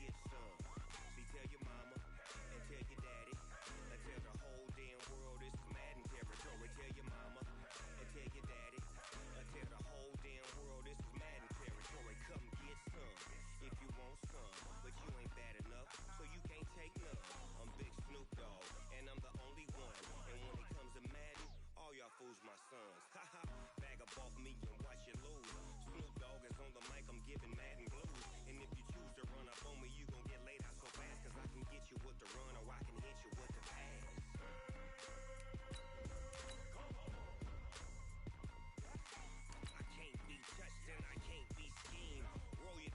get some. See, tell your mama and tell your daddy. And tell the whole damn world this is Madden territory. Tell your mama and tell your daddy. And tell the whole damn world this is Madden territory. Come get some if you want some. But you ain't bad enough, so you can't take none. I'm Big Snoop Dogg, and I'm the only one. And when it comes to Madden, all y'all fools my sons. Haha, bag up off me and watch you lose. Snoop Dogg is on the mic, I'm giving Madden blues. And if you choose to run up on me, you gon' get laid out so fast. Cause I can get you with the run or I can hit you with the pass. I can't be touched and I can't be schemed. Roll you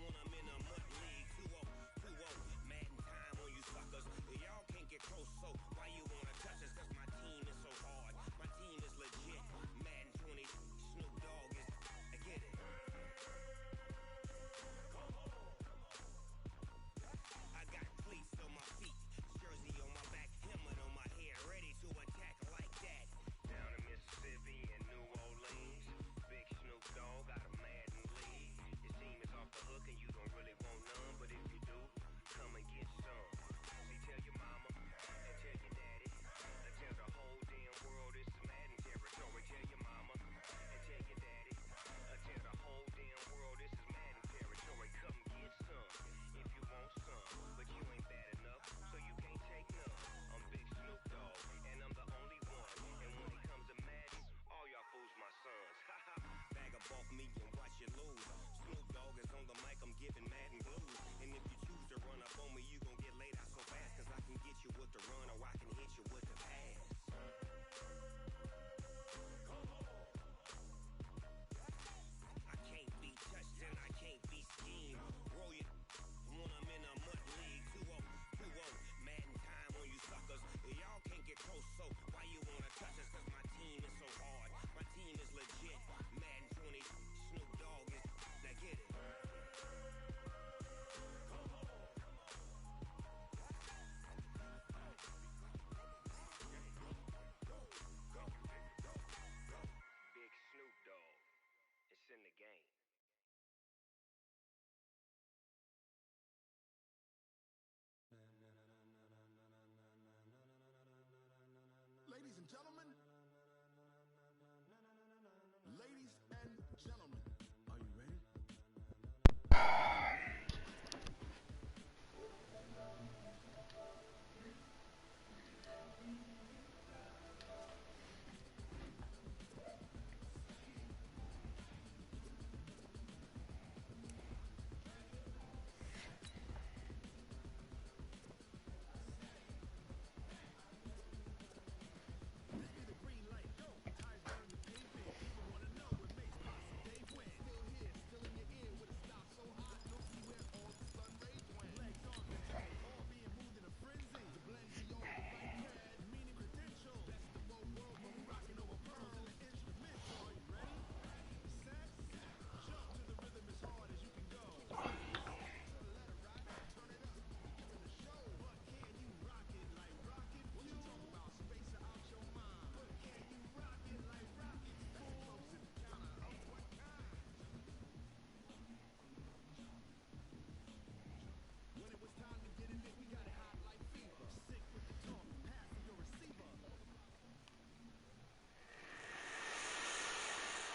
when I'm in a mud league. 2-0, Madden time on you suckers. Y'all can't get close, so why you wanna touch us? Cause my team is so hard. My team is legit. Madden 20, Snoop Dogg is, I get it. I got cleats on my feet, jersey on my back, helmet on my head, ready to attack like that. Down in Mississippi and New Orleans, Big Snoop Dogg got a Madden league. Your team is off the hook and you don't really want none, but if you do, come and get some. See, tell your mama and tell your daddy, and tell the whole damn world this is Madden territory. Tell your mama and tell your daddy, and tell the whole damn world this is Madden territory. Come get some if you want some, but you ain't bad enough, so you can't take none. I'm Big Snoop Dogg, and I'm the only one. And when it comes to Madden, all y'all fools my sons. Haha, bag up off me and watch you lose. Snoop Dogg is on the mic, I'm giving Madden blues. And if you choose to run up on me, you gon' get laid out so fast. Cause I can get you with the run or I can hit you with the pass. I can't be touched and I can't be schemed. Roll you when I'm in a mud league. 2-0, Madden time on you suckers. Y'all can't get close, so why you wanna touch us? Cause my team is so hard. My team is legit. Madden 20, Snoop Dogg is, now get it. Big Snoop Dogg, it's in the game. Ladies and gentlemen, are you ready?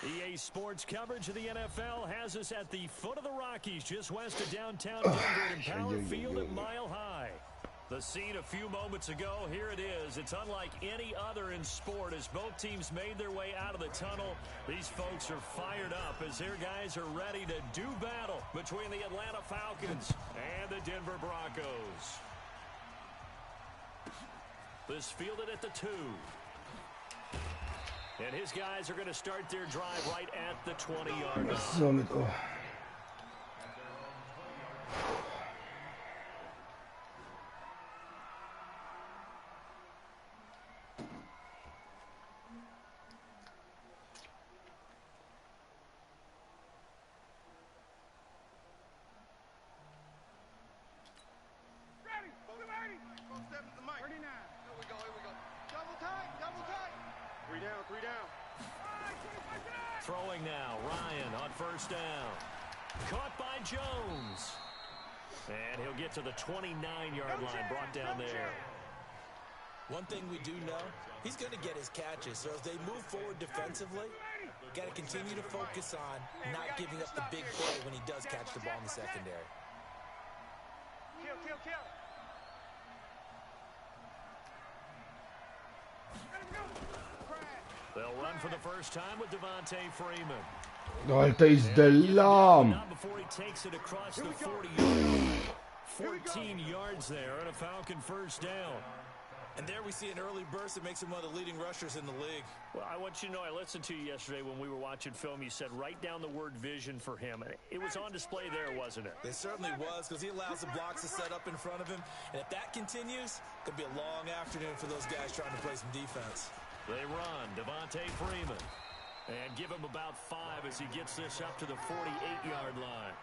EA Sports coverage of the NFL has us at the foot of the Rockies, just west of downtown Denver at Empower Field at Mile High. The scene a few moments ago, here it is. It's unlike any other in sport as both teams made their way out of the tunnel. These folks are fired up as their guys are ready to do battle between the Atlanta Falcons and the Denver Broncos. This fielded at the 2. And his guys are going to start their drive right at the 20-yard line. Throwing now, Ryan on first down. Caught by Jones. And he'll get to the 29-yard line, brought down there. One thing we do know, he's going to get his catches. So as they move forward defensively, got to continue to focus on not giving up the big play when he does catch the ball in the secondary. They'll run for the first time with Devontae Freeman. Alter, ist der lahm. Not before he takes it across the 40-yard. 14 yards there and a Falcon first down. And there we see an early burst that makes him one of the leading rushers in the league. Well, I want you to know, I listened to you yesterday when we were watching film. You said write down the word vision for him. It was on display there, wasn't it? It certainly was, because he allows the blocks to set up in front of him. And if that continues, it could be a long afternoon for those guys trying to play some defense. They run, Devontae Freeman. And give him about 5 as he gets this up to the 48-yard line.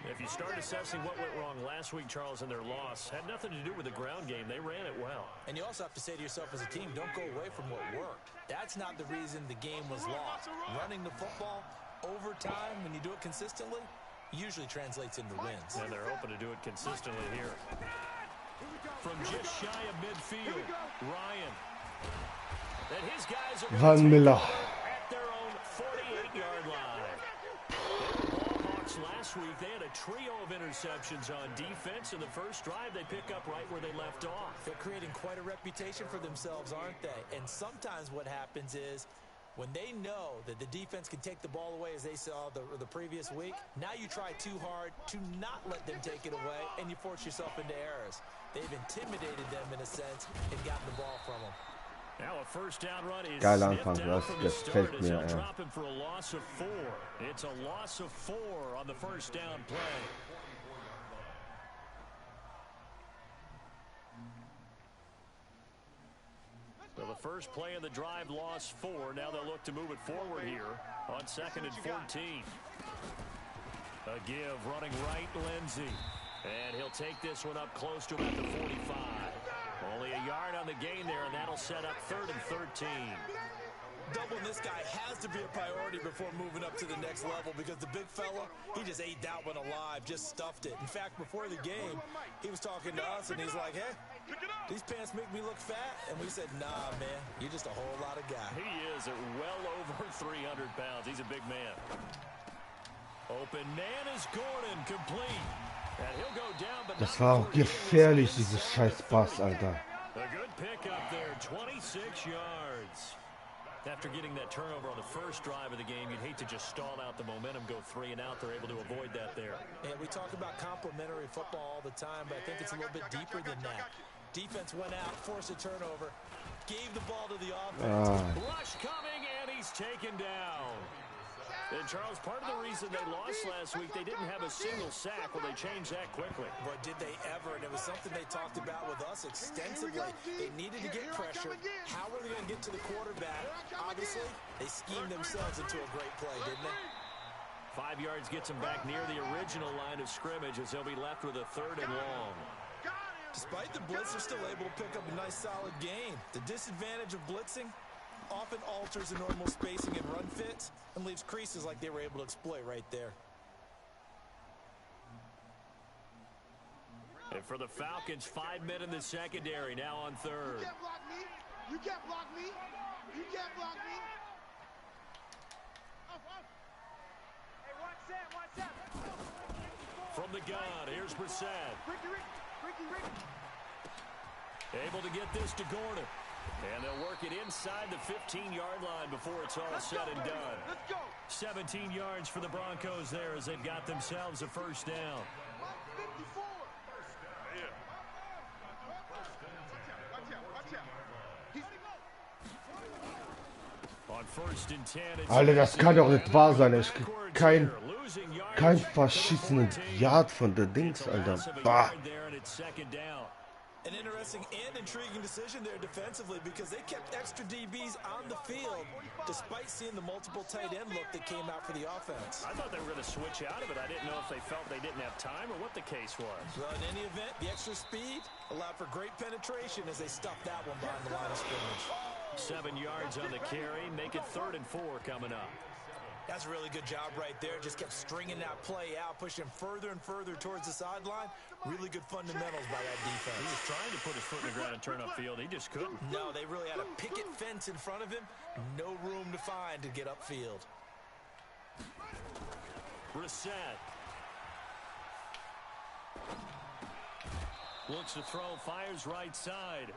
If you start assessing what went wrong last week, Charles, in their loss, had nothing to do with the ground game. They ran it well. And you also have to say to yourself as a team, don't go away from what worked. That's not the reason the game was lost. Running the football over time, when you do it consistently, usually translates into wins. And they're hoping to do it consistently here. From just shy of midfield, Ryan. And his guys are Van Miller. at their own 48-yard line. Last week, they had a trio of interceptions on defense. In the first drive, they pick up right where they left off. They're creating quite a reputation for themselves, aren't they? And sometimes what happens is when they know that the defense can take the ball away, as they saw the previous week, now you try too hard to not let them take it away, and you force yourself into errors. They've intimidated them in a sense and gotten the ball from them. Now a first down run is Geiler sniffed Anfang, out from the das start gefällt as they'll mir. drop him for a loss of 4. It's a loss of 4 on the first down play. So the first play of the drive lost 4. Now they'll look to move it forward here on 2nd and 14. A give running right, Lindsey. And he'll take this one up close to about the 45. Only a yard on the gain there, and that'll set up 3rd and 13. Doubling this guy has to be a priority before moving up to the next level, because the big fella, he just ate that one alive, just stuffed it. In fact, before the game, he was talking to us, and he's like, hey, these pants make me look fat. And we said, nah, man, you're just a whole lot of guy. He is at well over 300 pounds. He's a big man. Open man is Gordon, complete. And he'll go down, but Das war auch gefährlich, dieses scheiß Pass, Alter. a good pickup there, 26 yards. After getting that turnover on the first drive of the game, you'd hate to just stall out the momentum, go 3 and out. They're able to avoid that there. And we talk about complementary football all the time, but I think it's a little bit deeper than that. Defense went out, forced a turnover, gave the ball to the offense. Rush coming, and he's taken down. And, Charles, part of the reason they lost last week, they didn't have a single sack. Well, they changed that quickly. But did they ever? And it was something they talked about with us extensively. They needed to get pressure. How were they going to get to the quarterback? Obviously, they schemed themselves into a great play, didn't they? 5 yards gets them back near the original line of scrimmage as they'll be left with a 3rd and long. Despite the blitz, they're still able to pick up a nice, solid gain. The disadvantage of blitzing often alters the normal spacing and run fits and leaves creases like they were able to exploit right there. And for the Falcons, 5 men in the secondary, now on 3rd. You can't block me. You can't block me. You can't block me. Hey, watch that. From the gun, here's Brissett. Ricky. Able to get this to Gordon. And they'll work it inside the 15-yard line before it's all said and done. Let's go. 17 yards for the Broncos there as they've got themselves a first down. 54. On 1st and 10, it's Alter, das kann doch nicht wahr sein. Es gibt kein verschissenen Yard von der Dings, Alter. Bah. An interesting and intriguing decision there defensively, because they kept extra DBs on the field despite seeing the multiple tight end look that came out for the offense. I thought they were going to switch out of it. I didn't know if they felt they didn't have time or what the case was. Well, in any event, the extra speed allowed for great penetration as they stuffed that one behind the line of scrimmage. 7 yards on the carry. Make it 3rd and 4 coming up. As That's a really good job right there. Just kept stringing that play out, pushing him further and further towards the sideline. Really good fundamentals by that defense. He was trying to put his foot in the ground and turn upfield. He just couldn't. No, they really had a picket fence in front of him. No room to find to get upfield. Brissett. Looks to throw, fires right side.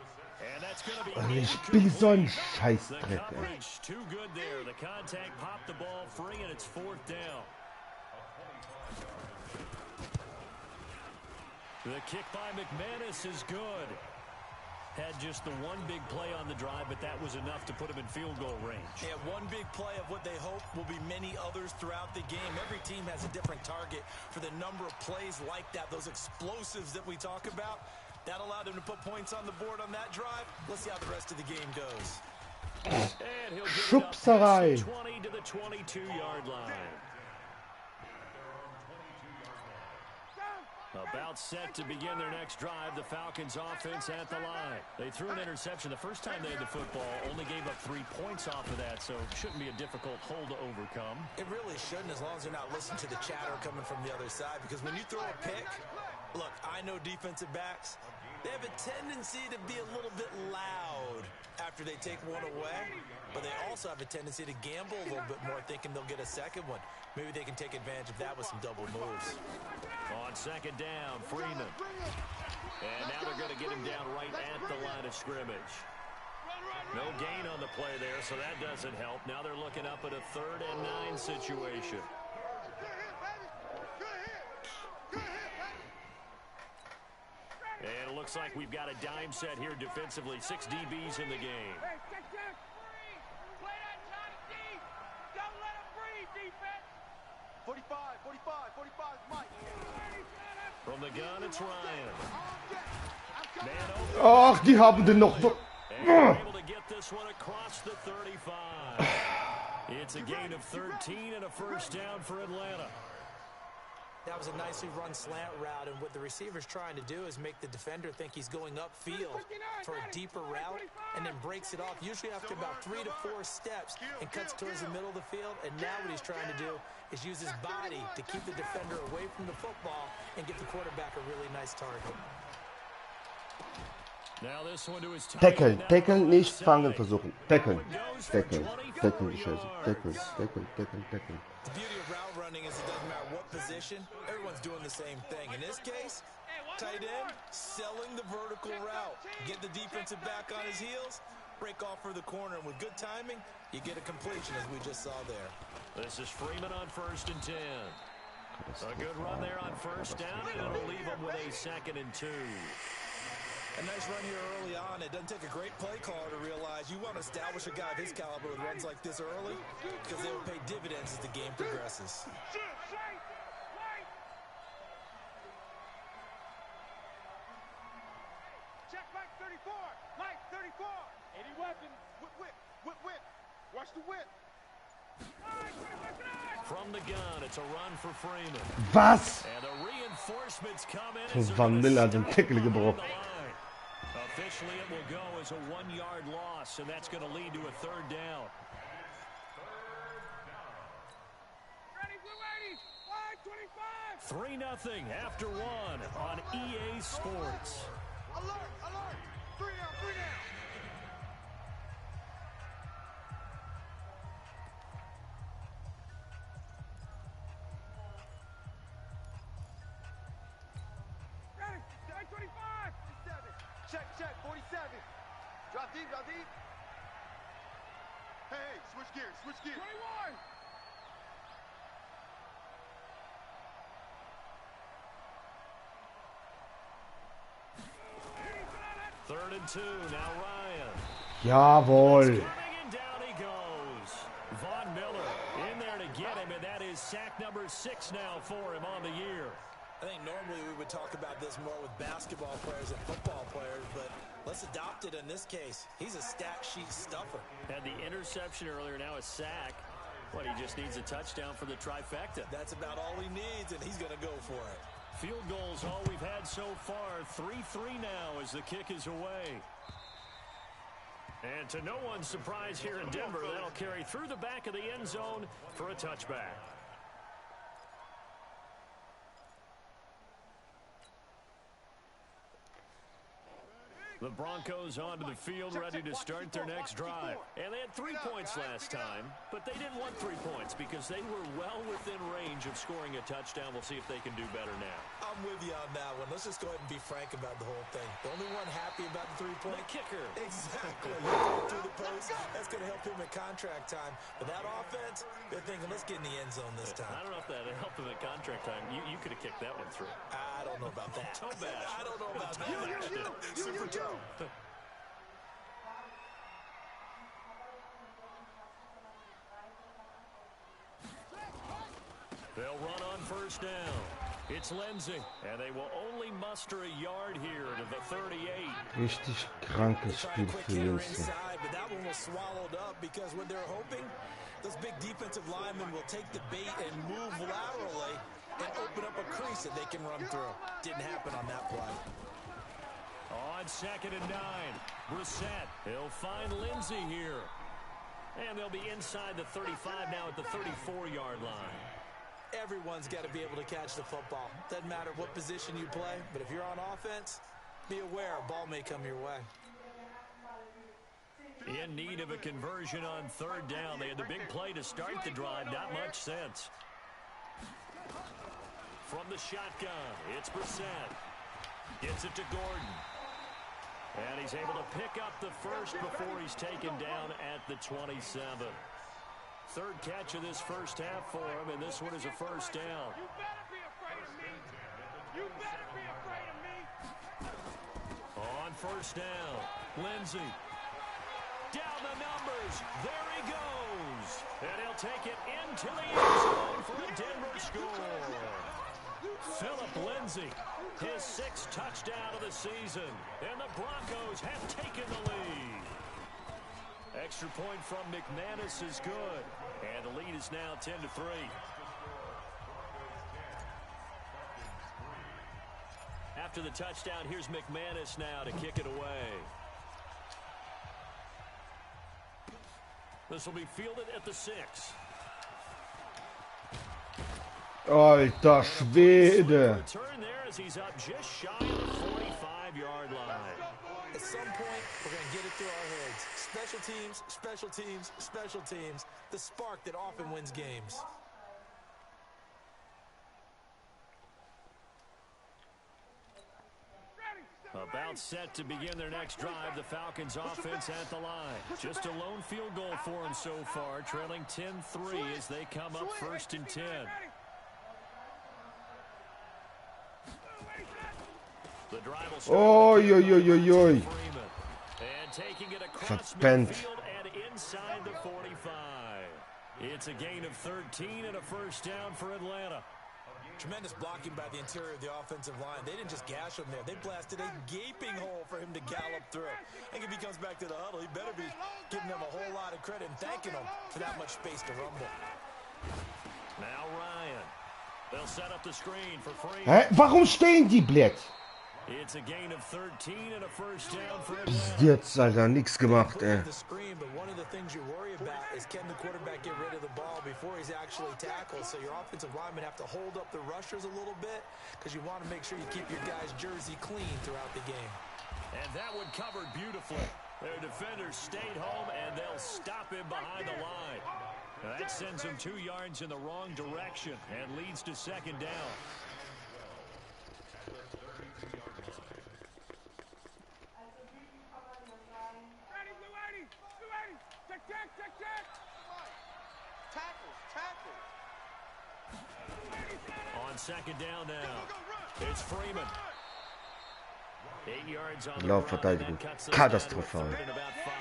And that's going to be Ich spiele so einen the Scheißdreck, ey. coverage too good there. The contact popped the ball free, and it's 4th down. The kick by McManus is good. Had just the one big play on the drive, but that was enough to put him in field goal range. Yeah, one big play of what they hope will be many others throughout the game. Every team has a different target for the number of plays like that, those explosives that we talk about. That allowed him to put points on the board on that drive. Let's see how the rest of the game goes. And he'll get it up Schubserei. past the 20 to the 22-yard line. About set to begin their next drive, the Falcons offense at the line. They threw an interception the first time they had the football, only gave up 3 points off of that, so it shouldn't be a difficult hole to overcome. It really shouldn't, as long as they're not listening to the chatter coming from the other side, because when you throw a pick, look, I know defensive backs, they have a tendency to be a little bit loud after they take one away, but they also have a tendency to gamble a little bit more, thinking they'll get a second one. Maybe they can take advantage of that with some double moves. On 2nd down, Freeman. And now they're going to get him down right at the line of scrimmage. No gain on the play there, so that doesn't help. Now they're looking up at a 3rd and 9 situation. And it looks like we've got a dime set here defensively. 6 DBs in the game. Hey, check. Play that shot deep. Don't let him breathe, defense. 45, Mike. From the gun, it's Ryan. Man Ach, die haben den noch. and they're able to get this one across the 35. It's a gain of 13 and a 1st down for Atlanta. That was a nicely run slant route, and what the receiver's trying to do is make the defender think he's going upfield for a deeper route and then breaks it off, usually after about 3 to 4 steps, and cuts towards the middle of the field. And now what he's trying to do is use his body to keep the defender away from the football and give the quarterback a really nice target. Now this one to his Deckeln, nicht fangen versuchen. Deckeln, die Scheiße. Deckeln. The beauty of route running is it doesn't matter what position, everyone's doing the same thing. In this case, tight end, selling the vertical route. Get the defensive back on his heels, break off for the corner, and with good timing, you get a completion as we just saw there. This is Freeman on 1st and 10. A good run there on 1st down, and it'll leave him with a 2nd and 2. A nice run here early on. It doesn't take a great play caller to realize you want to establish a guy of his caliber with runs like this early, because they will pay dividends as the game progresses. Check Mike 34. Mike 34. Any weapons? Whip. Watch the whip. From the gun, it's a run for Freeman. Was? And the reinforcements come in. Von Vanilla hat den Tackle gebrochen. Officially, it will go as a 1-yard loss, and that's going to lead to a 3rd down. Ready, we're ready. 3-0 after 1 on EA Sports. Alert. 3 down. 25. Check, 47. Drop deep. Hey, switch gears. 21. Third and 2, now Ryan. Jawohl. Coming and down he goes. Von Miller in there to get him, and that is sack number 6 now for him on the year. I think normally we would talk about this more with basketball players and football players, but let's adopt it in this case. He's a stat sheet stuffer. Had the interception earlier, now a sack. What, he just needs a touchdown for the trifecta. That's about all he needs, and he's going to go for it. Field goals all we've had so far. 3-3 now as the kick is away. And to no one's surprise here in Denver, that'll carry through the back of the end zone for a touchback. The Broncos onto the field, ready to start their next drive. And they had 3 points last time, but they didn't want 3 points because they were well within range of scoring a touchdown. We'll see if they can do better now. I'm with you on that one. Let's just go ahead and be frank about the whole thing. The only one happy about the 3-point? The kicker. Exactly. Through the post. That's going to help him at contract time. But that offense, they're thinking, let's get in the end zone this time. I don't know if that helped him at contract time. You could have kicked that one through. I don't know about that. Toe bash. I don't know about that. Super toe. They'll run on first down. It's Lindsay, and they will only muster a yard here to the 38. Richtig krankes Spiel für Lindsay. But that one was swallowed up because what they're hoping, those big defensive linemen will take the bait and move laterally and open up a crease that they can run through. Didn't happen on that play. On 2nd and 9, Brissett. He'll find Lindsay here. And they'll be inside the 35 now at the 34-yard line. Everyone's got to be able to catch the football. Doesn't matter what position you play, but if you're on offense, be aware a ball may come your way. In need of a conversion on 3rd down. They had the big play to start the drive. Not much sense. From the shotgun, it's Brissett. Gets it to Gordon. And he's able to pick up the first before he's taken down at the 27. 3rd catch of this first half for him, and this one is a first down. You better be afraid of me. You better be afraid of me. On first down, Lindsay. Down the numbers. There he goes. And he'll take it into the end zone for a Denver score. Philip Lindsay, his 6th touchdown of the season. And the Broncos have taken the lead. Extra point from McManus is good. And the lead is now 10-3. After the touchdown, here's McManus now to kick it away. This will be fielded at the 6. Alter Schwede. Return there as he's up just shy of the 45-yard line. At some point, we're going to get it through our heads. Special teams, special teams, special teams. The spark that often wins games. About set to begin their next drive, the Falcons offense at the line. Just a lone field goal for them so far, trailing 10-3 as they come up 1st and 10. The drive will start. Oi, oi, oi, oi, oi. And taking it across Verpennt. midfield and inside the 45. It's a gain of 13 and a first down for Atlanta. Tremendous blocking by the interior of the offensive line. They didn't just gash him there. They blasted a gaping hole for him to gallop through. I think if he comes back to the huddle, he better be giving them a whole lot of credit and thanking them for that much space to rumble. Now Ryan. They'll set up the screen for free. Hä? Warum stehen die, blöd? It's a gain of 13 and a first down for Bis Atlanta. jetzt, Alter, nix gemacht, ey. The screen, but one of the things you worry about is can the quarterback get rid of the ball before he's actually tackled? So your offensive linemen have to hold up the rushers a little bit because you want to make sure you keep your guy's jersey clean throughout the game. And that one covered beautifully. Their defenders stayed home, and they'll stop him behind the line. Now that sends him 2 yards in the wrong direction and leads to 2nd down. On 2nd down now, it's Freeman. 8 yards on the Laufverteidigung. ground, that cuts us Katastrophal. down to 3rd and about 5.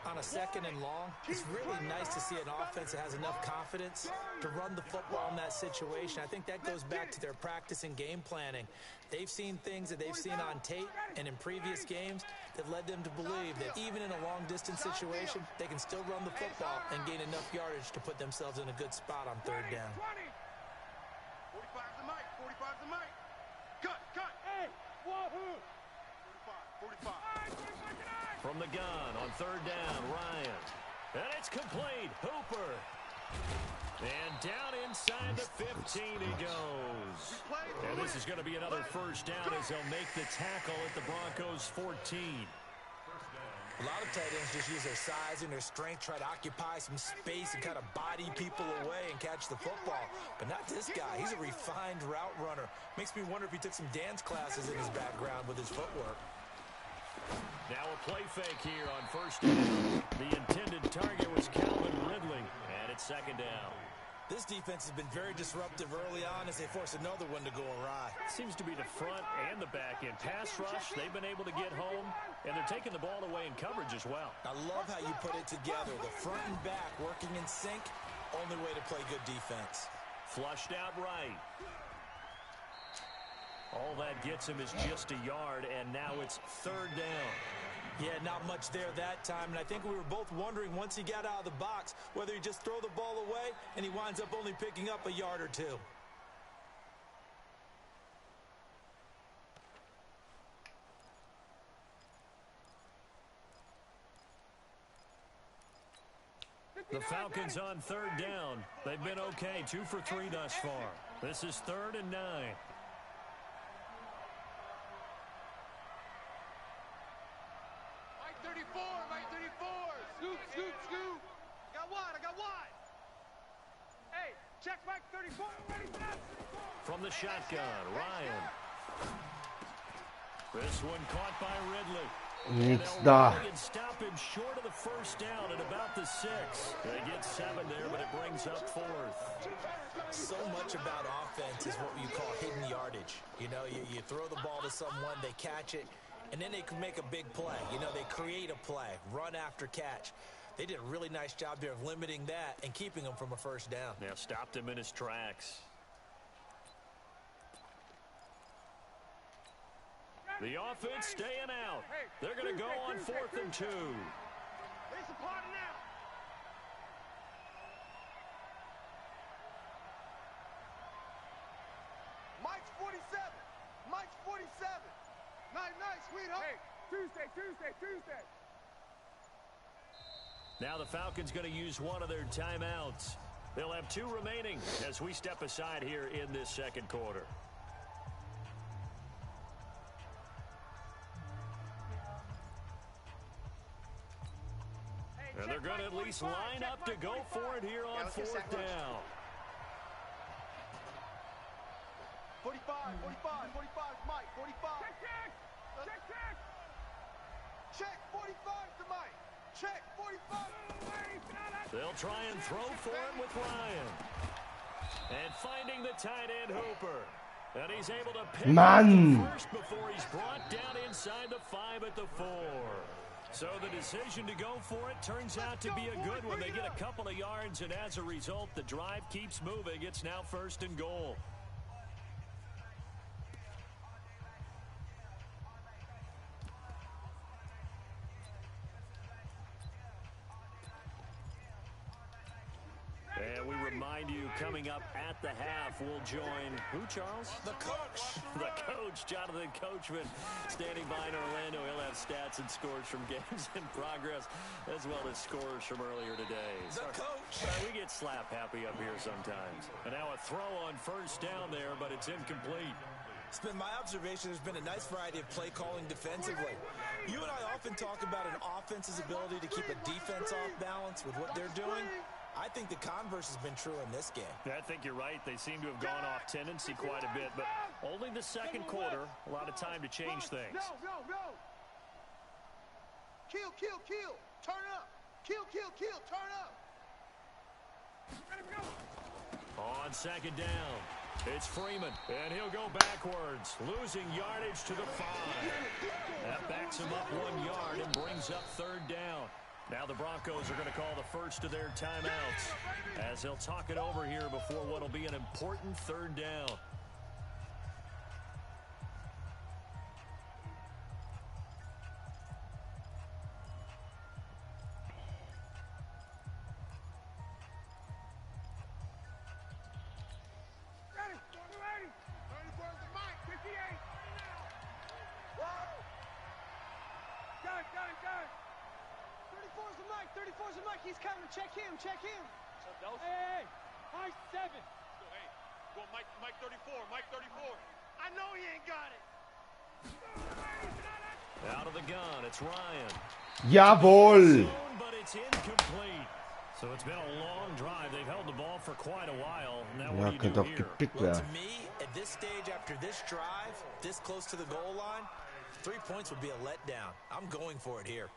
On a 2nd and long, it's really nice to see an offense that has enough confidence to run the football in that situation. I think that goes back to their practice and game planning. They've seen things that they've seen on tape and in previous games that led them to believe that even in a long-distance situation, they can still run the football and gain enough yardage to put themselves in a good spot on 3rd down. 45's the mic. 45's the mic. Cut, cut. Hey, wahoo. 45. From the gun on third down, Ryan. And it's complete. Hooper. And down inside the 15 he goes. And this is going to be another first down as they'll make the tackle at the Broncos 14. A lot of tight ends just use their size and their strength, try to occupy some space and kind of body people away and catch the football. But not this guy. He's a refined route runner. Makes me wonder if he took some dance classes in his background with his footwork. Now a play fake here on first down. The intended target was Calvin Ridley, and it's second down. This defense has been very disruptive early on as they force another one to go awry. Seems to be the front and the back end. Pass rush, they've been able to get home, and they're taking the ball away in coverage as well. I love how you put it together. The front and back working in sync, only way to play good defense. Flushed out right. All that gets him is just a yard, and now it's third down. Yeah, not much there that time, and I think we were both wondering once he got out of the box whether he'd just throw the ball away, and he winds up only picking up a yard or two. The Falcons on third down. They've been okay, 2 for 3 thus far. This is 3rd and 9. Mike 34. Scoop, scoop, scoop. I got wide. Hey, check Mike 34. Ready for that? From the shotgun, Ryan. This one caught by Ridley. Nic da. And stop him short of the first down at about the 6. They get 7 there, but it brings up 4th. So much about offense is what you call hidden yardage. You know, you throw the ball to someone, they catch it, and then they can make a big play. You know, they create a play, run after catch. They did a really nice job there of limiting that and keeping him from a first down. Now stopped him in his tracks. The offense staying out. They're going to go on 4th and 2. It's a party now. Mike's 47. Mike's 47. Nice, sweetheart. Hey, Tuesday. Now the Falcons going to use one of their timeouts. They'll have 2 remaining as we step aside here in this second quarter. And they're going to at least line up to go for it here on 4th down. 45, Mike, 45. Check, 45 to Mike. Check, 45. They'll try and throw for it with Ryan. And finding the tight end, Hooper. And he's able to pick up the first before he's brought down inside the 5 at the 4. So the decision to go for it turns out to be a good one. They get a couple of yards, and as a result, the drive keeps moving. It's now 1st and goal. And we remind you, coming up at the half, we'll join who, Charles? The coach. The coach, Jonathan Coachman, standing by in Orlando. He'll have stats and scores from games in progress, as well as scores from earlier today. The coach. We get slap happy up here sometimes. And now a throw on first down there, but it's incomplete. It's been my observation there's been a nice variety of play calling defensively. You and I often talk about an offense's ability to keep a defense off balance with what they're doing. I think the converse has been true in this game. I think you're right. They seem to have gone off tendency quite a bit, but only the second quarter. A lot of time to change things. No. Kill. Turn up. Kill. Turn up. Ready to go. On second down, it's Freeman, and he'll go backwards, losing yardage to the 5. That backs him up 1 yard and brings up 3rd down. Now the Broncos are going to call the first of their timeouts as they'll talk it over here before what will be an important 3rd down. He's coming. Check him. Check him. Hey, high 7. Hey, go Mike 34. Mike 34. I know he ain't got it. Out of the gun, it's Ryan. Jawohl! But it's incomplete. So it's been a long drive. They've held the ball for quite a while. Now Ja, what do you könnte do auch here? gepickt Well, werden. to me, at this stage, after this drive, this close to the goal line, 3 points would be a letdown. I'm going for it here.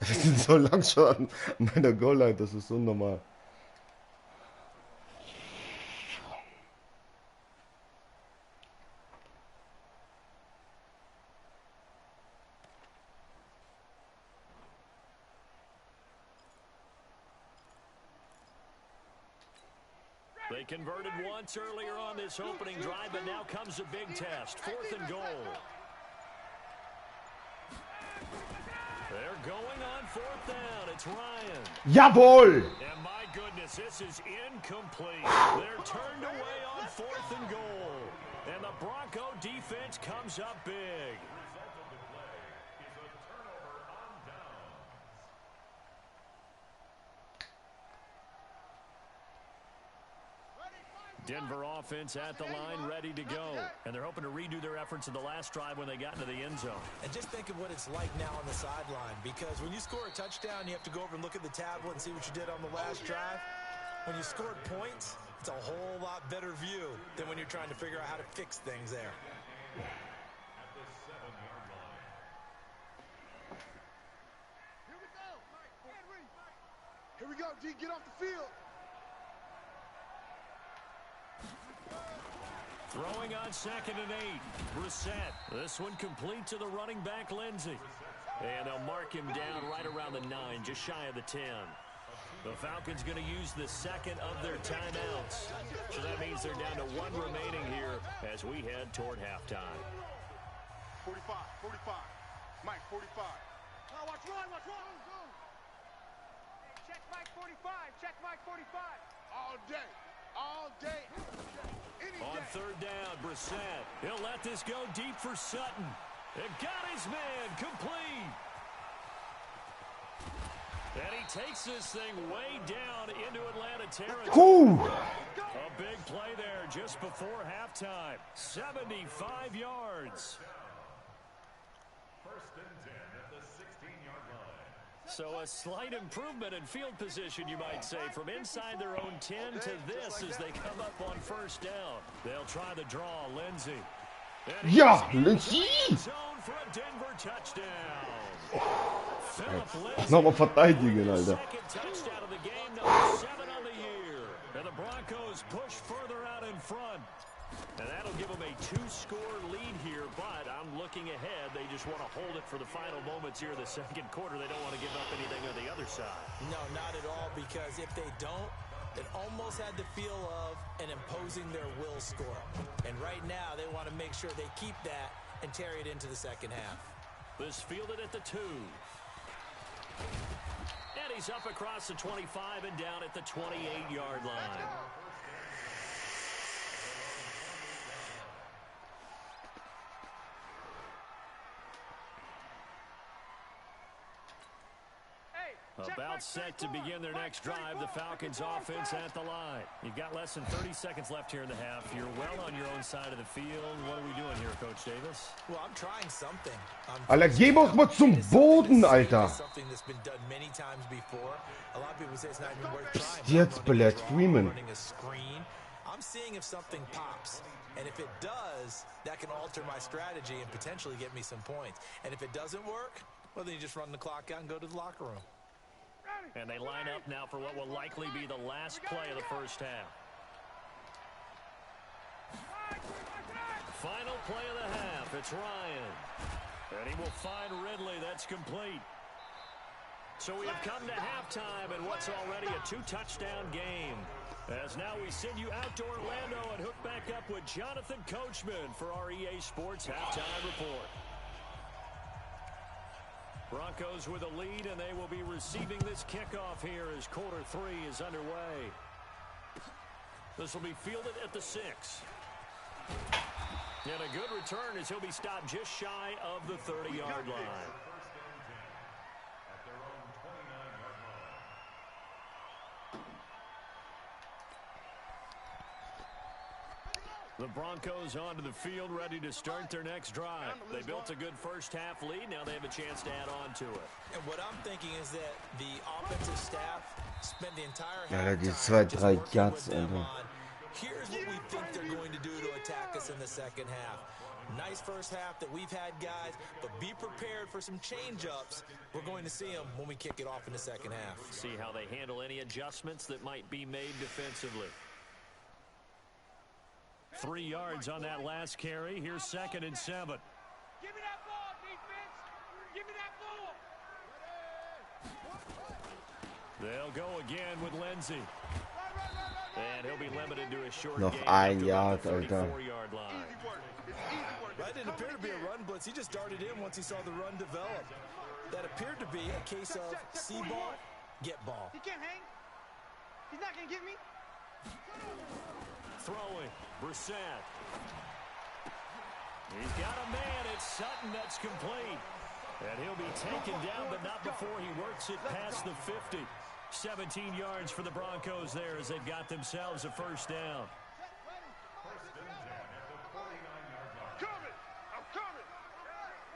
Wir sind so lang schon an meiner Goal-Line, das ist unnormal. They converted once earlier on this opening drive, but now comes a big test. 4th and goal. They're going on 4th down. It's Ryan. Jawohl! And my goodness, this is incomplete. They're turned away on 4th and goal. And the Bronco defense comes up big. Denver offense at the line, ready to go. And they're hoping to redo their efforts in the last drive when they got into the end zone. And just think of what it's like now on the sideline, because when you score a touchdown, you have to go over and look at the tablet and see what you did on the last drive. When you scored points, it's a whole lot better view than when you're trying to figure out how to fix things there. Here we go, D. Get off the field. Throwing on 2nd and 8. Brissett. This one complete to the running back, Lindsey. And they'll mark him down right around the 9, just shy of the 10. The Falcons going to use the second of their timeouts. So that means they're down to 1 remaining here as we head toward halftime. 45, 45. Mike, 45. Oh, watch run, watch run. Hey, check Mike 45. Check Mike 45. All day. All day. Any On day. 3rd down, Brissett. He'll let this go deep for Sutton. It got his man complete. And he takes this thing way down into Atlanta territory. Whew. A big play there just before halftime. 75 yards. So a slight improvement in field position, you might say, from inside their own 10 to this as they come up on 1st down. They'll try the draw, Lindsey. Ja, Lindsey! Zone for a Denver touchdown. Philip Lindsey. Nochmal verteidigen, Alter. Second touchdown of the game, number 7 on the year. And the Broncos push further out in front. And that'll give them a 2-score lead here, but I'm looking ahead. They just want to hold it for the final moments here in the 2nd quarter. They don't want to give up anything on the other side. No, not at all, because if they don't, it almost had the feel of an imposing their will score. And right now, they want to make sure they keep that and carry it into the 2nd half. This fielded at the 2. And he's up across the 25 and down at the 28-yard line. About set to begin their next drive, the Falcons offense at the line. You've got less than 30 seconds left here in the half. You're well on your own side of the field. What are we doing here, Coach Davis? Well, I'm trying something. Alter, geh doch mal zum Boden, Alter. Something that's been done many times before. A lot of people say it's not even worth trying. Jetzt belehrt Freeman. Running a screen. I'm seeing if something pops. And if it does, that can alter my strategy and potentially get me some points. And if it doesn't work, well, then you just run the clock out and go to the locker room. And they line up now for what will likely be the last play of the 1st half. Final play of the half. It's Ryan. And he will find Ridley. That's complete. So we have come to halftime in what's already a 2-touchdown game. As now we send you out to Orlando and hook back up with Jonathan Coachman for our EA Sports Halftime Report. Broncos with a lead, and they will be receiving this kickoff here as quarter 3 is underway. This will be fielded at the 6. And a good return as he'll be stopped just shy of the 30-yard line. The Broncos onto the field, ready to start their next drive. They built a good first-half lead. Now they have a chance to add on to it. And what I'm thinking is that the offensive staff spent the entire Ja, die halftime just 2-3 working Yards, with them Alter. on, here's what we think they're going to do to attack us in the second half. Nice first half that we've had, guys, but be prepared for some change-ups. We're going to see them when we kick it off in the second half. See how they handle any adjustments that might be made defensively. 3 yards on that last carry. Here's 2nd and 7. Give me that ball, defense. Give me that ball. They'll go again with Lindsey. And he'll be limited to a short Noch gain ein up to Yard, about the Alter. 34-yard line. That didn't appear to be a run blitz. He just darted in once he saw the run develop. That appeared to be a case of see ball, get ball. He can't hang. He's not going to get me. Throwing, Brissett. He's got a man. It's Sutton that's complete. And he'll be taken down, but not before he works it past the 50. 17 yards for the Broncos there as they've got themselves a first down.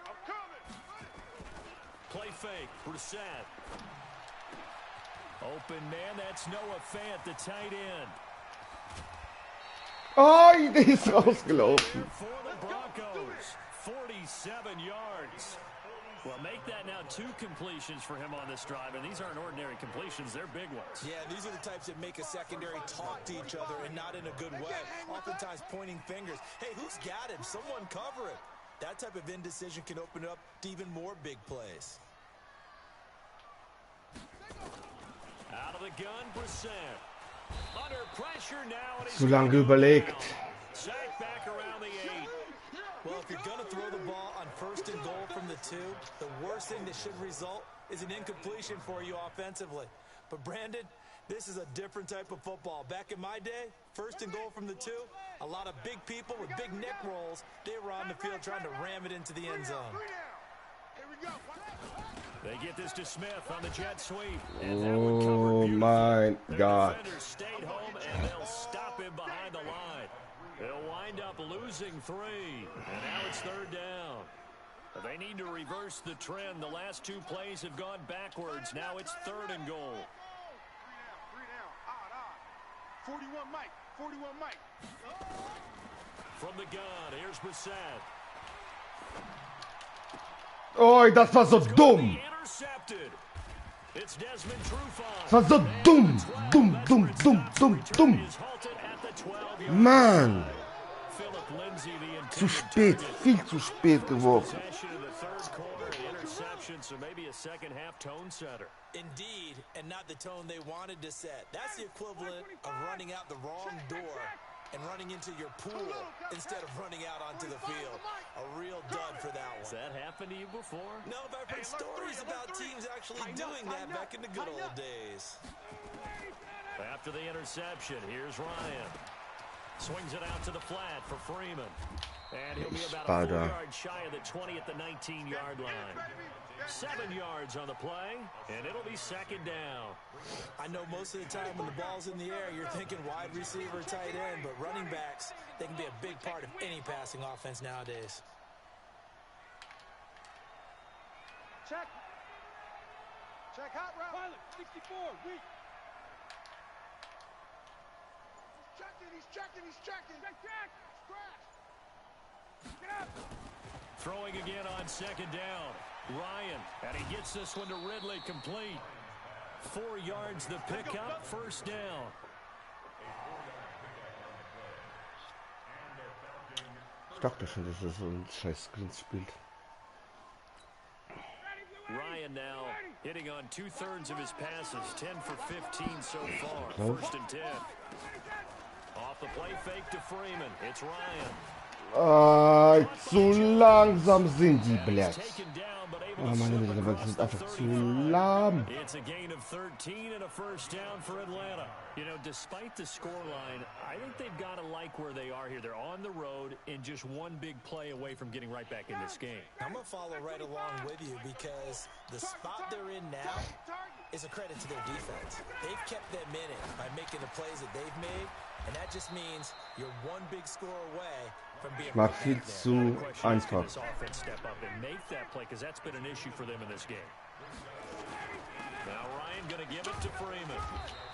I'm coming. Play fake, Brissett. Open man, that's Noah Fant, the tight end. Oh, der ist rausgelaufen. For the Broncos, 47 yards. Well, make that now 2 completions for him on this drive, and these aren't ordinary completions. They're big ones. Yeah, these are the types that make a secondary talk to each other and not in a good way. Oftentimes pointing fingers. Hey, who's got him? Someone cover it. That type of indecision can open up to even more big plays. Out of the gun, Brissett. Under pressure now. And he's Zu lange überlegt. sacked back around the 8. Well, if you're going to throw the ball on 1st and goal from the 2, the worst thing that should result is an incompletion for you offensively. But, Brandon, this is a different type of football. Back in my day, 1st and goal from the 2, a lot of big people with big neck rolls, they were on the field trying to ram it into the end zone. Here we go. They get this to Smith on the jet sweep. And that one covered Oh beautifully. mein The Gott. defenders stayed home, and they'll stop him behind the line. They'll wind up losing 3, and now it's 3rd down. They need to reverse the trend. The last 2 plays have gone backwards. Now it's 3rd and goal. 3 down. Odd. 41 Mike. 41 Mike. From the gun, here's Brissett. Oh, das war so dumm. Intercepted. It's Desmond Trufant. Das war so dumm. Dumm, dumm, dumm, dumm, dumm. Is halted at the 12-yard Mann. Philip Lindsay, the Zu spät, viel zu spät geworfen. possession in the 3rd quarter, an interception, so maybe a second-half tone setter. Indeed, and not the tone they wanted to set. That's the equivalent of running out the wrong door and running into your pool instead of running out onto the field. A real dud for that Has one. that happened to you before? No, but I've heard stories about teams actually doing that back in the good old days. After the interception, here's Ryan. Swings it out to the flat for Freeman. And he'll be about a 4 yards shy of the 20 at the 19-yard line. 7 yards on the play, and it'll be 2nd down. I know most of the time when the ball's in the air, you're thinking wide receiver, tight end, but running backs, they can be a big part of any passing offense nowadays. Check. Check hot route. Pilot, 64, weak. He's checking. Check. Scratch. Get up. Throwing again on 2nd down. Ryan, and he gets this one to Ridley, complete. 4 yards the pickup, 1st down. Ich dachte schon, dass er so ein scheiß Screen spielt. Ryan now hitting on 2/3 of his passes, 10 for 15 so far. Nope. 1st and 10. Off the play fake to Freeman. It's Ryan. Zu langsam sind die, blöd. Taken down, but able Oh to meine slip Güte, across das ist the einfach zu 35. lahm. It's a gain of 13 and a 1st down for Atlanta. You know, despite the scoreline, I think they've got to like where they are here. They're on the road and just one big play away from getting right back in this game. I'm going to follow right along with you because the spot they're in now, is a credit to their defense. They've kept them in it by making the plays that they've made, and that just means you're one big score away from being Ich mach viel zu einfach. This offense step up and make that play because that's been an issue for them in this game. Now Ryan going to give it to Freeman,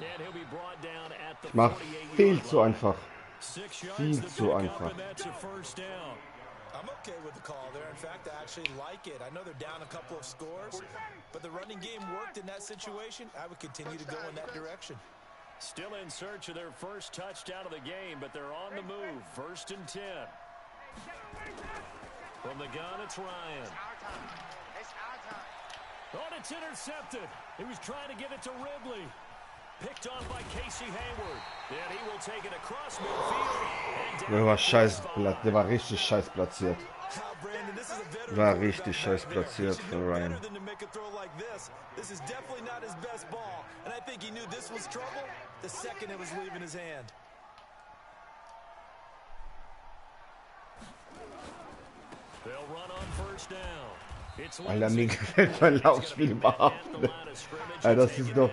and he'll be brought down at the Ich mach 48-yard viel line. zu einfach. 6 yards Viel to zu pick up, einfach. and that's a first down. I'm okay with the call there. In fact, I actually like it. I know they're down a couple of scores, but the running game worked in that situation. I would continue to go in that direction. Still in search of their first touchdown of the game, but they're on the move. 1st and 10. From the gun, it's Ryan. Oh, and it's intercepted. He was trying to give it to Ridley. Picked on by Casey Hayward. And he will take it across midfield. Der war scheiß, der war richtig scheiß platziert. War richtig scheiß platziert von Ryan. This is definitely not his best ball, and I think he knew this was trouble the second it was leaving his hand. They'll run on 1st down. It's Alter, mir gefällt mein Laufspiel überhaupt nicht. Alter,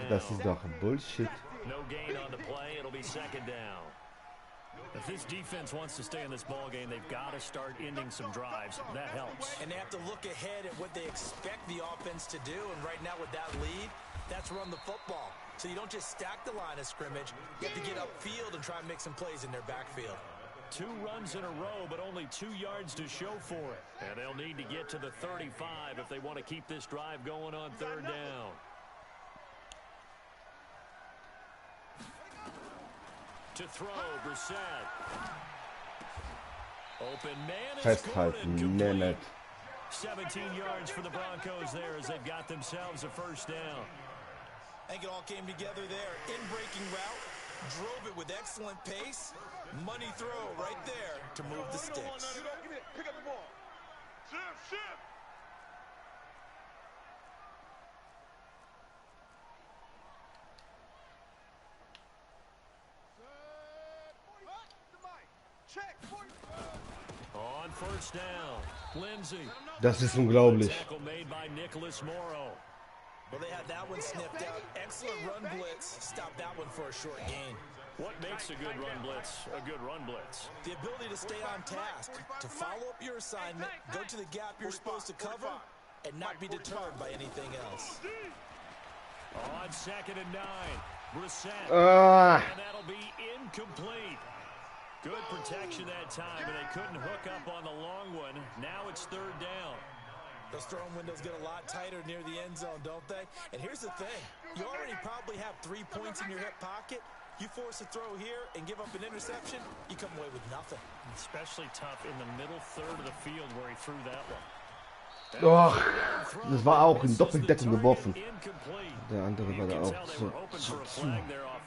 das ist doch Bullshit. No gain on the play. It'll be 2nd down. If this defense wants to stay in this ball game, they've got to start ending some drives. That helps. And they have to look ahead at what they expect the offense to do. And right now with that lead, that's run the football. So you don't just stack the line of scrimmage. You have to get upfield and try and make some plays in their backfield. 2 runs in a row, but only 2 yards to show for it. And they'll need to get to the 35 if they want to keep this drive going on 3rd down. To throw, Brissett. Open man is Festhalten, Mehmet. 17 yards for the Broncos there as they've got themselves a 1st down. I think it all came together there. In-breaking route, drove it with excellent pace. Money throw right there to move the sticks. Pick up the ball. Shift. Check. On 1st down, Lindsey. Das ist unglaublich. Tackle made by Nicholas Morrow. Well, they had that one sniffed out. Excellent run blitz. Stop that one for a short gain. What makes a good run blitz a good run blitz? The ability to stay on task, to follow up your assignment, go to the gap you're supposed to cover, and not be deterred by anything else. On 2nd and 9, Brissett. And that'll be incomplete. Good protection that time, but they couldn't hook up on the long one. Now it's 3rd down. Those throwing windows get a lot tighter near the end zone, don't they? And here's the thing. You already probably have 3 points in your hip pocket. You force a throw here and give up an interception, you come away with nothing. Especially tough in the middle third of the field where he threw that one. Och, das war auch in Doppeldeckung geworfen. Der andere war da auch so.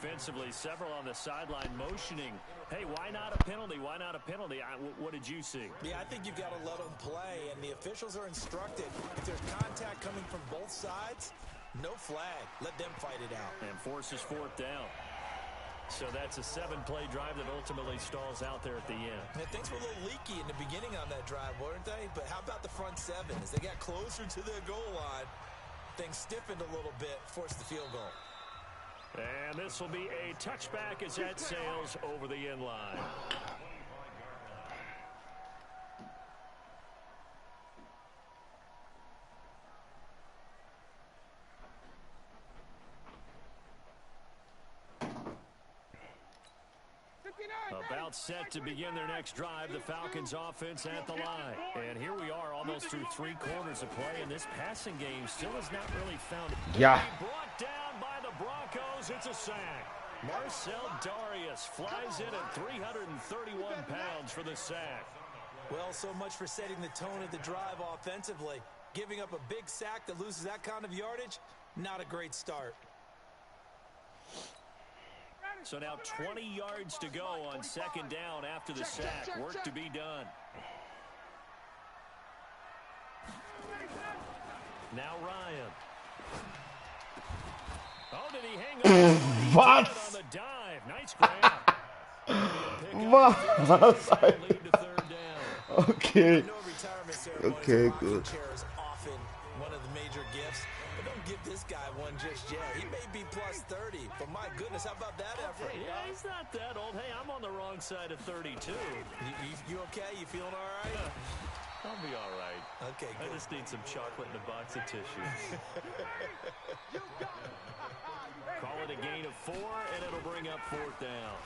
Offensively, several on the sideline motioning. Hey, why not a penalty? Why not a penalty? What did you see? Yeah, I think you've got to let them play, and the officials are instructed. If there's contact coming from both sides, no flag. Let them fight it out. And forces 4th down. So that's a 7-play drive that ultimately stalls out there at the end. And things were a little leaky in the beginning on that drive, weren't they? But how about the front 7? As they got closer to their goal line, things stiffened a little bit, forced the field goal. And this will be a touchback as that sails over the end line. About set to begin their next drive, the Falcons offense at the line. And here we are almost through 3 quarters of play, and this passing game still has not really found it. Yeah. Brought down by the Broncos, it's a sack. Marcel Darius flies in at 331 pounds for the sack. Well, so much for setting the tone of the drive offensively. Giving up a big sack that loses that kind of yardage, not a great start. So now 20 yards to go on 2nd down after the sack. Work to be done. Now Ryan. Oh, did he hang on? What? On the dive. Nice grab. Was? Okay. Okay, good. Often one of the major gifts, but don't give this guy one just yet. Chris, how about that effort? Yeah, he's not that old. Hey, I'm on the wrong side of 32. You okay? You feeling all right? I'll be all right. Okay, I good. just need some chocolate and a box of tissue. Call it a gain of 4, and it'll bring up 4th down.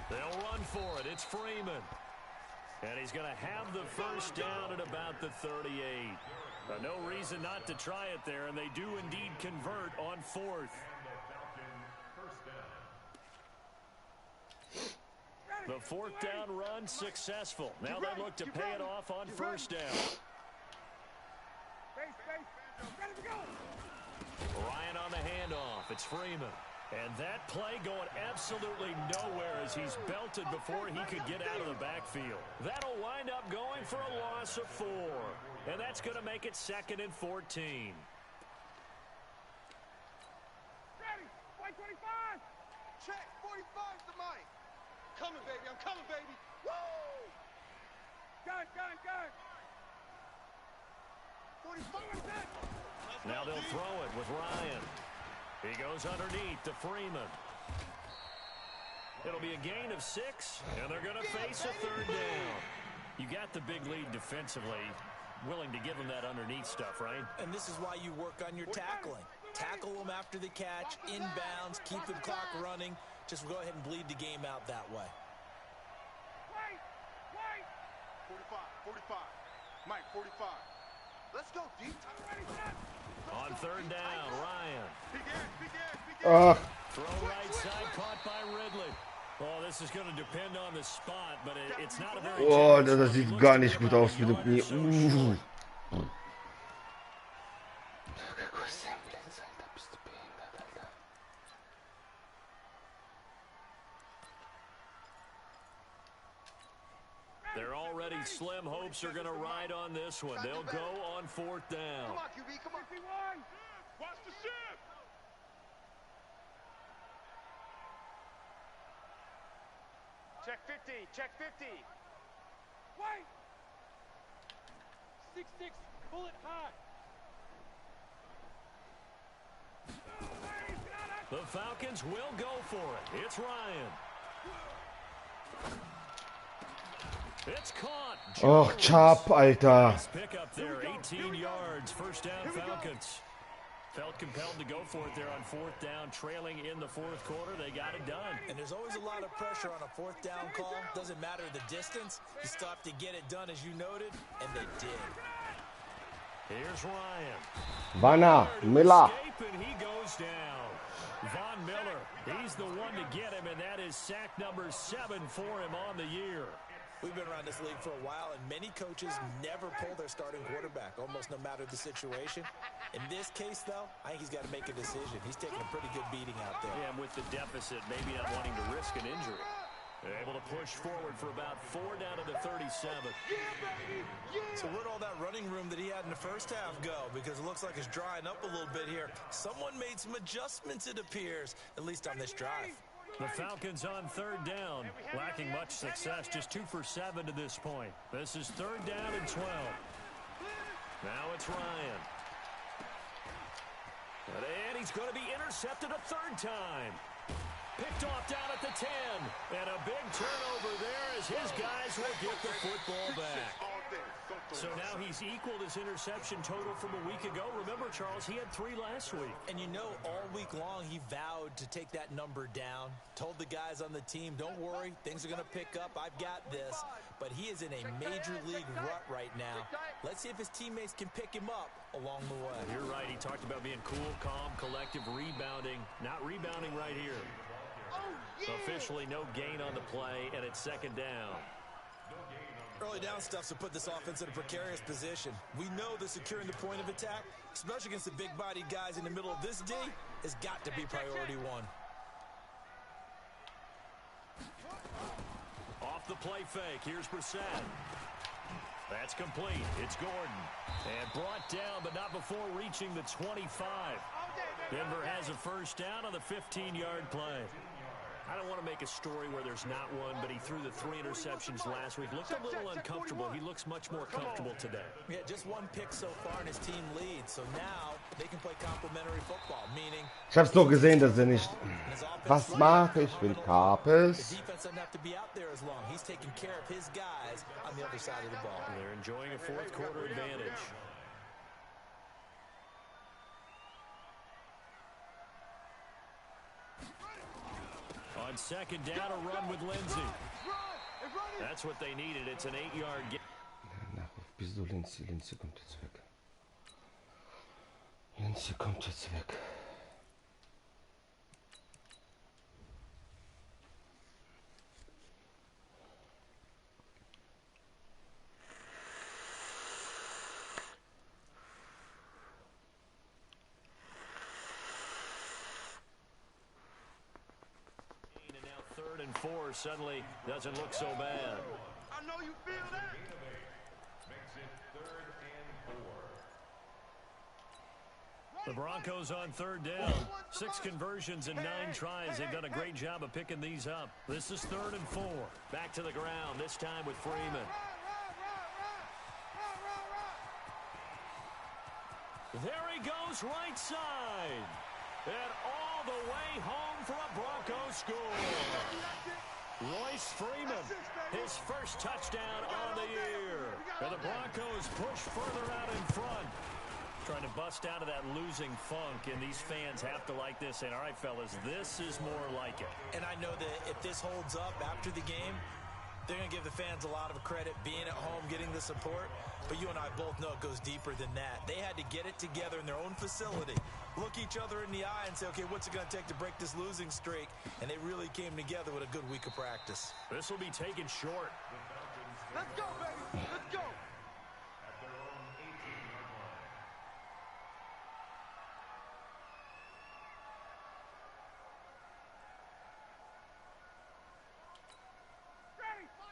They'll run for it. It's Freeman. And he's going to have the first down at about the 38. No reason not to try it there, and they do indeed convert on 4th. The 4th down run successful. Now they look to pay it off on 1st down. Ryan on the handoff. It's Freeman. And that play going absolutely nowhere as he's belted before he could get out of the backfield. That'll wind up going for a loss of 4. And that's going to make it 2nd and 14. Ready, white 25. Check, 45's the mic. Coming, baby, I'm coming, baby. Woo! Gun. 45's that. Now they'll throw it with Ryan. He goes underneath to Freeman. It'll be a gain of 6, and they're going to face a 3rd down. You got the big lead defensively. Willing to give them that underneath stuff, right? And this is why you work on your tackling. Tackle them after the catch, inbounds, keep the clock running. Just go ahead and bleed the game out that way. Wait. 45. Mike, 45. Let's go, D. On 3rd down, Ryan. Big ass. Throw right side, caught by Ridley. Oh, this is going to depend on the spot, but it's not a very... Oh, das sieht gar nicht gut aus mit dem Knie. They're already slim hopes are going to ride on this one. They'll go on 4th down. Come on, QB, come on. 51. Watch the ship. Check 50. Wait. 6-6, bullet high. The Falcons will go for it. It's Ryan. It's caught. Oh, Chop, Alter. Nice pick up there, 18 yards. 1st down, Falcons. Felt compelled to go for it there on 4th down, trailing in the 4th quarter. They got it done. And there's always a lot of pressure on a 4th down call. Doesn't matter the distance. You still have to get it done, as you noted, and they did. Here's Ryan. Vanna, Miller. And he goes down. Von Miller, he's the one to get him, and that is sack number 7 for him on the year. We've been around this league for a while, and many coaches never pull their starting quarterback, almost no matter the situation. In this case, though, I think he's got to make a decision. He's taking a pretty good beating out there. Yeah, and with the deficit, maybe not wanting to risk an injury. They're able to push forward for about 4 down to the 37. So where'd all that running room that he had in the first half go? Because it looks like it's drying up a little bit here. Someone made some adjustments, it appears, at least on this drive. The Falcons on 3rd down, lacking much success, just 2 for 7 to this point. This is 3rd down and 12. Now it's Ryan. And he's going to be intercepted a 3rd time. Picked off down at the 10. And a big turnover there as his guys will get the football back. So now he's equaled his interception total from a week ago. Remember, Charles, he had 3 last week. And you know, all week long he vowed to take that number down. Told the guys on the team, don't worry, things are going to pick up. I've got this. But he is in a major league rut right now. Let's see if his teammates can pick him up along the way. You're right. He talked about being cool, calm, collective, rebounding. Not rebounding right here. Officially no gain on the play, and it's 2nd down. Early down stuff to put this offense in a precarious position. We know that securing the point of attack, especially against the big-bodied guys in the middle of this D, has got to be priority 1. Off the play fake. Here's Brissett. That's complete. It's Gordon. And brought down, but not before reaching the 25. Denver has a 1st down on the 15-yard play. I don't want to make a story where there's not one, but he threw the 3 interceptions last week. Looked a little uncomfortable. He looks much more comfortable today. Yeah, just 1 pick so far and his team leads. So now they can play complementary football, meaning Ich hab's nur gesehen, dass er nicht... Was mache ich? Will Kapes? the defense doesn't have to be out there as long. He's taking care of his guys on the other side of the ball. They're enjoying a fourth quarter advantage. On second down, a run with Lindsey. That's what they needed. It's an 8-yard gain. Nachruf, wieso Lindsey? Lindsey kommt jetzt weg. Lindsey kommt jetzt weg. And 4 suddenly doesn't look so bad. I know you feel that. The Broncos on third down. 6 conversions and 9 tries. They've done a great job of picking these up. This is 3rd and 4. Back to the ground, this time with Freeman. There he goes, right side. And all the way home for a Broncos score. Royce Freeman, his first touchdown on the year. And the Broncos push further out in front. Trying to bust out of that losing funk, and these fans have to like this. And all right, fellas, this is more like it. And I know that if this holds up after the game, they're going to give the fans a lot of credit being at home, getting the support. But you and I both know it goes deeper than that. They had to get it together in their own facility, look each other in the eye and say, okay, what's it going to take to break this losing streak? And they really came together with a good week of practice. This will be taken short. Let's go, baby. Let's go.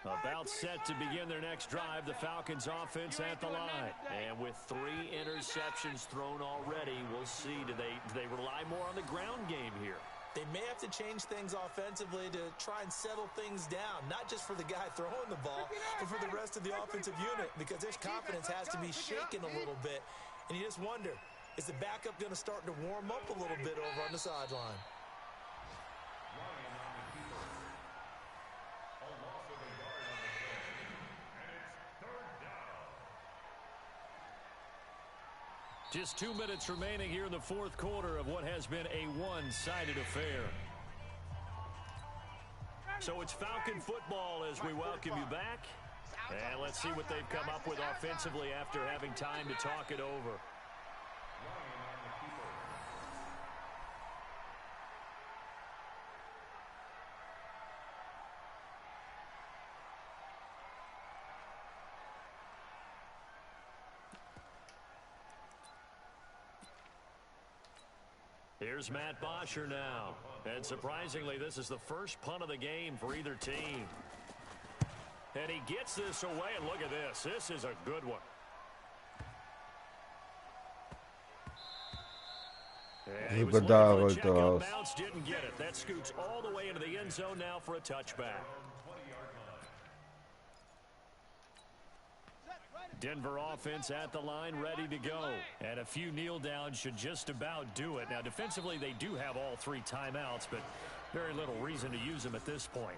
About set to begin their next drive, the Falcons offense at the line. And with 3 interceptions thrown already, we'll see, do they rely more on the ground game here? They may have to change things offensively to try and settle things down, not just for the guy throwing the ball, but for the rest of the offensive unit, because their confidence has to be shaken a little bit. And you just wonder, is the backup going to start to warm up a little bit over on the sideline? Just 2 minutes remaining here in the fourth quarter of what has been a one-sided affair. So it's Falcon football as we welcome you back. And let's see what they've come up with offensively after having time to talk it over. Here's Matt Bosher now. And surprisingly, this is the first punt of the game for either team. And he gets this away, and look at this. This is a good one. And he was looking for the checkout bounce, didn't get it. That scoots all the way into the end zone now for a touchback. Denver offense at the line, ready to go. And a few kneel downs should just about do it. Now, defensively, they do have all 3 timeouts, but very little reason to use them at this point.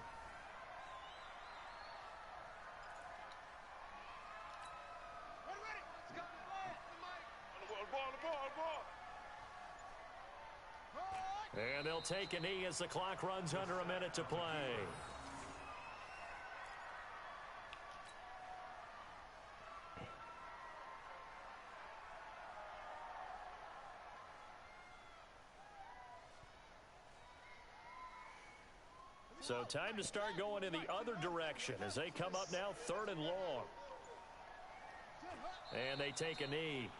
And they'll take a knee as the clock runs under a minute to play. So time to start going in the other direction as they come up now 3rd and long. And they take a knee.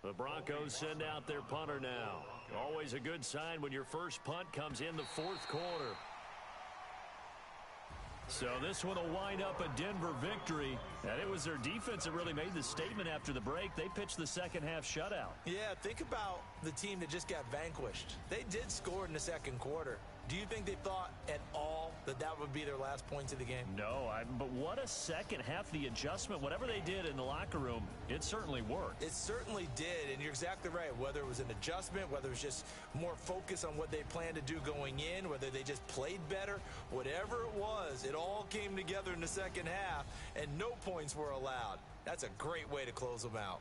The Broncos send out their punter now. Always a good sign when your first punt comes in the fourth quarter. So this one will wind up a Denver victory. And it was their defense that really made the statement after the break. They pitched the second half shutout. Yeah, think about the team that just got vanquished. They did score in the second quarter. Do you think they thought at all that that would be their last points of the game? No, but what a second half. The adjustment, whatever they did in the locker room, it certainly worked. It certainly did, and you're exactly right. Whether it was an adjustment, whether it was just more focus on what they planned to do going in, whether they just played better, whatever it was, it all came together in the second half, and no points were allowed. That's a great way to close them out.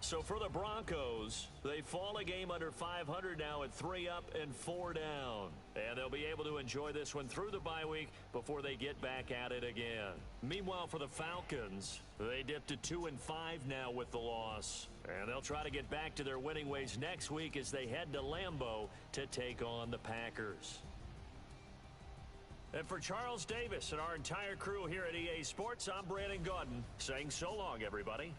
So for the Broncos, they fall a game under 500 now at 3 up and 4 down. And they'll be able to enjoy this one through the bye week before they get back at it again. Meanwhile, for the Falcons, they dipped to 2 and 5 now with the loss. And they'll try to get back to their winning ways next week as they head to Lambeau to take on the Packers. And for Charles Davis and our entire crew here at EA Sports, I'm Brandon Gaudin saying so long, everybody.